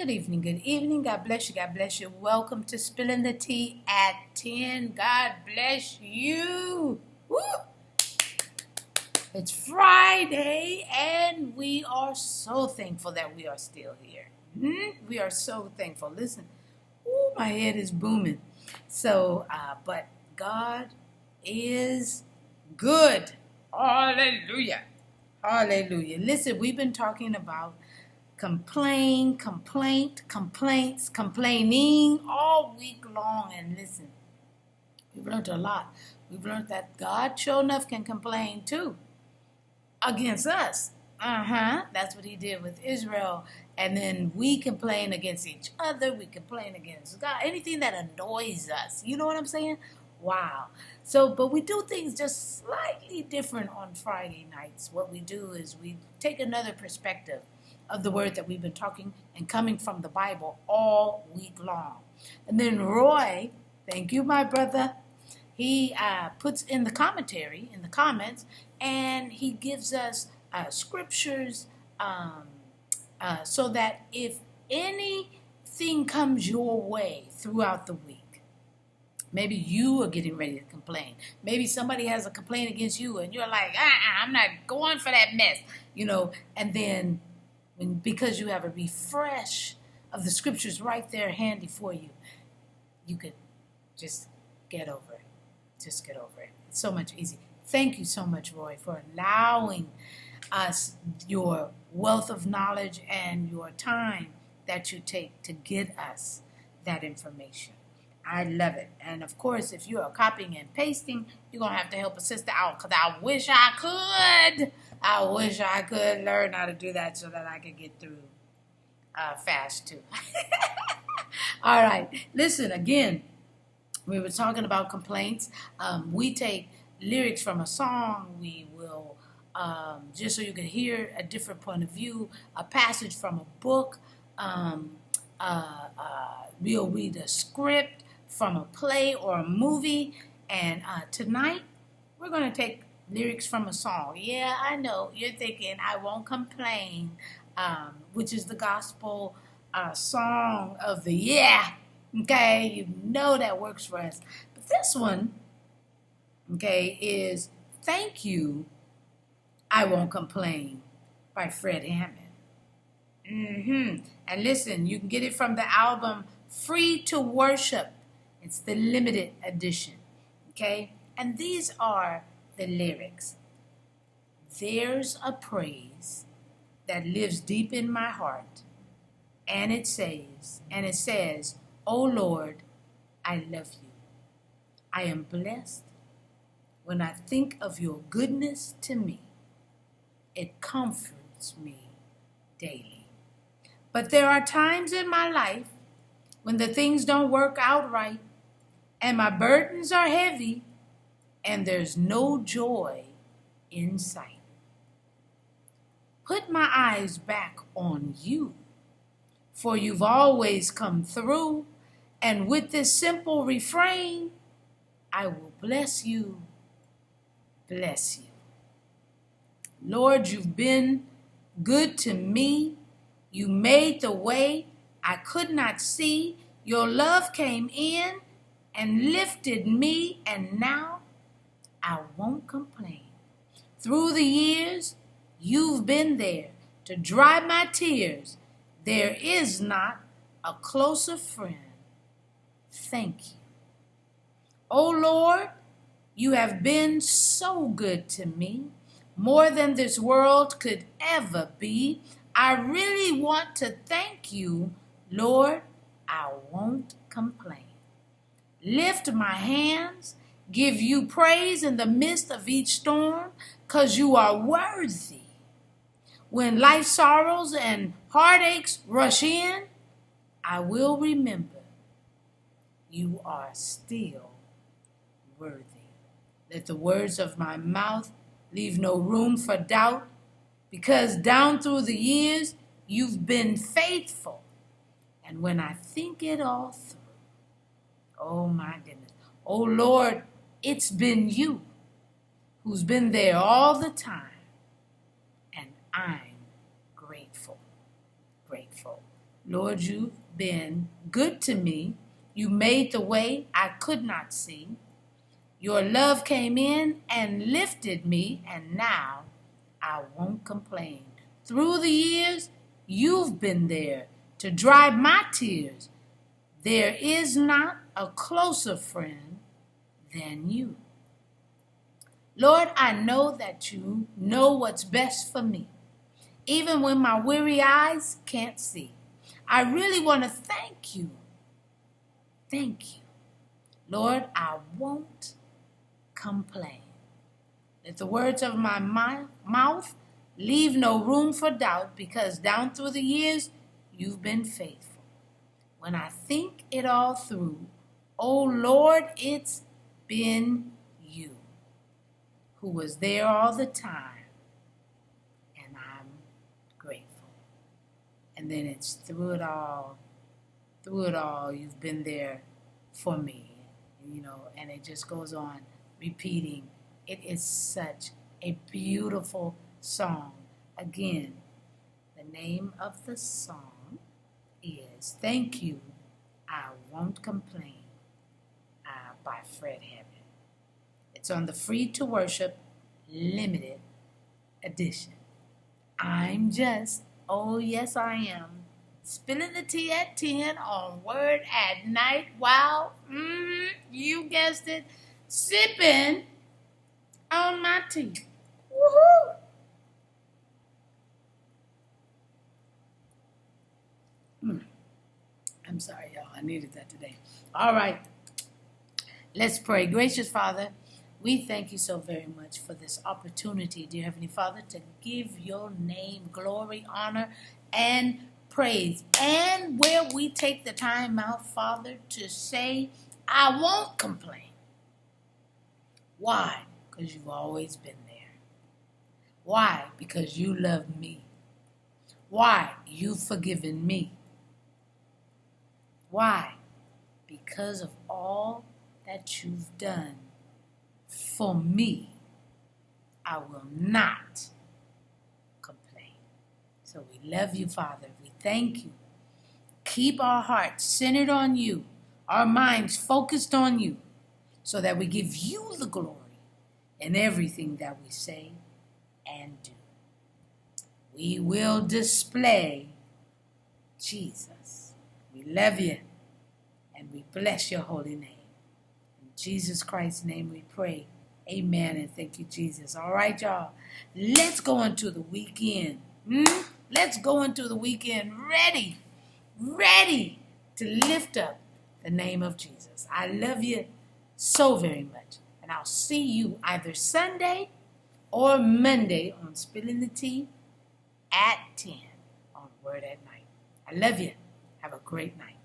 Good evening, good evening. God bless you, God bless you. Welcome to Spilling the Tea at 10. God bless you. Woo! It's Friday, and we are so thankful that we are still here. We are so thankful. Listen, my head is booming. But God is good. Hallelujah. Hallelujah. Listen, we've been talking about complaining all week long. And listen, we've learned a lot. We've learned that God sure enough can complain too against us. That's what he did with Israel. And then we complain against each other. We complain against God. Anything that annoys us. You know what I'm saying? Wow. But we do things just slightly different on Friday nights. What we do is we take another perspective of the word that we've been talking and coming from the Bible all week long. And then Roy, thank you, my brother, he puts in the commentary, in the comments, and he gives us scriptures so that if anything comes your way throughout the week, maybe you are getting ready to complain. Maybe somebody has a complaint against you and you're like, I'm not going for that mess, and then because you have a refresh of the scriptures right there handy for you, you could just get over it. Just get over it. It's so much easier. Thank you so much, Roy, for allowing us your wealth of knowledge and your time that you take to get us that information. I love it. And of course, if you are copying and pasting, you're going to have to help a sister out, because I wish I could. I wish I could learn how to do that so that I could get through fast too. All right. Listen, again, we were talking about complaints. We take lyrics from a song. We will, just so you can hear a different point of view, a passage from a book. We'll read a script from a play or a movie. And tonight, we're going to take lyrics from a song. Yeah, I know. You're thinking, I Won't Complain, which is the gospel song of the year. Okay, you know that works for us. But this one, okay, is Thank You, I Won't Complain by Fred Hammond. And listen, you can get it from the album Free to Worship. It's the limited edition. Okay, and these are the lyrics. There's a praise that lives deep in my heart, and it says, oh Lord, I love you. I am blessed when I think of your goodness to me. It comforts me daily. But there are times in my life when the things don't work out right, and my burdens are heavy, and there's no joy in sight. Put my eyes back on you, for you've always come through, and with this simple refrain, I will bless you, bless you. Lord, you've been good to me. You made the way I could not see. Your love came in and lifted me, and now I won't complain. Through the years, you've been there to dry my tears. There is not a closer friend. Thank you. Oh Lord, you have been so good to me, more than this world could ever be. I really want to thank you, Lord. I won't complain. Lift my hands, give you praise in the midst of each storm, 'cause you are worthy. When life sorrows and heartaches rush in, I will remember you are still worthy. Let the words of my mouth leave no room for doubt, because down through the years, you've been faithful. And when I think it all through, oh my goodness, oh Lord, it's been you who's been there all the time, and I'm grateful, grateful. Lord, you've been good to me. You made the way I could not see. Your love came in and lifted me, and now I won't complain. Through the years, you've been there to dry my tears. There is not a closer friend than you. Lord, I know that you know what's best for me, even when my weary eyes can't see. I really want to thank you. Thank you. Lord, I won't complain. Let the words of my mouth leave no room for doubt, because down through the years, you've been faithful. When I think it all through, oh Lord, it's been you who was there all the time, and I'm grateful. And then it's through it all, you've been there for me, and it just goes on repeating. It is such a beautiful song. Again, the name of the song is Thank You, I Won't Complain by Fred Hammond. It's on the Free to Worship Limited Edition. I'm just, oh yes I am, spilling the tea at 10 on Word at Night. Wow, you guessed it, sipping on my tea. Woohoo! I'm sorry, y'all. I needed that today. All right. Let's pray. Gracious Father, we thank you so very much for this opportunity, dear Heavenly Father, to give your name glory, honor, and praise. And where we take the time out, Father, to say, I won't complain. Why? Because you've always been there. Why? Because you love me. Why? You've forgiven me. Why? Because of all that you've done for me. I will not complain. So we love you, Father. We thank you. Keep our hearts centered on you, our minds focused on you, so that we give you the glory in everything that we say and do. We will display Jesus. We love you and we bless your holy name. In Jesus Christ's name we pray. Amen and thank you, Jesus. All right, y'all. Let's go into the weekend. Let's go into the weekend ready to lift up the name of Jesus. I love you so very much. And I'll see you either Sunday or Monday on Spilling the Tea at 10 on Word at Night. I love you. Have a great night.